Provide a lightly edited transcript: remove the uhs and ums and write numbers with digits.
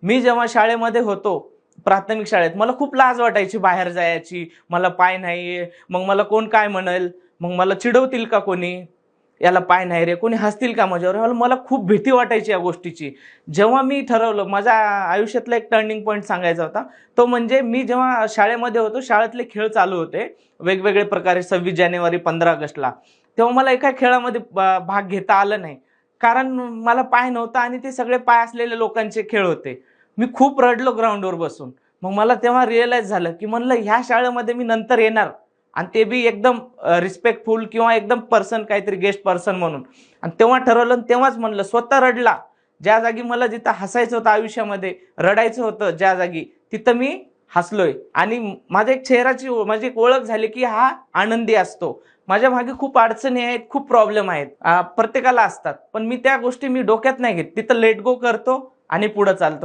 मी जेव्हा शाळेमध्ये होतो, प्राथमिक शाळेत, मला खूप लाज वाटायची बाहेर जायची. मला पाय नाहीये, मग मला कोण काय म्हणेल, मग मला चिडवतील का कोणी, याला पाय नाही रे, कोणी हसतील का माझ्यावर, मला खूप भीती वाटायची या गोष्टीची. जेव्हा मी ठरवलं, माझ्या आयुष्यातला एक टर्निंग पॉईंट सांगायचा होता, तो म्हणजे मी जेव्हा शाळेमध्ये होतो, शाळेतले खेळ चालू होते वेगवेगळे प्रकारे, 26 जानेवारी, 15 ऑगस्टला. तेव्हा मला एका खेळामध्ये भाग घेता आलं नाही, कारण मला पाय नव्हता आणि ते सगळे पाय असलेल्या लोकांचे खेळ होते. मी खूप रडलो ग्राउंडवर बसून. मग मला तेव्हा रिअलाइज झालं, की म्हणलं ह्या शाळेमध्ये मी नंतर येणार, आणि ते बी एकदम रिस्पेक्टफुल किंवा एकदम पर्सन, काहीतरी गेस्ट पर्सन म्हणून. आणि तेव्हा ठरवलं, तेव्हाच म्हणलं, स्वतः रडला. ज्या जागी मला जिथं हसायचं होतं आयुष्यामध्ये, रडायचं होतं ज्या जागी, तिथं मी हसलोय. आणि माझ्या एक चेहऱ्याची माझी एक ओळख झाली, की हा आनंदी असतो. माझ्या मागे खूप अडचणी आहेत, खूप प्रॉब्लेम आहेत, प्रत्येकाला असतात, पण मी त्या गोष्टी डोक्यात नाही घेत. तिथं लेट गो करतो आणि पुढे चालतो.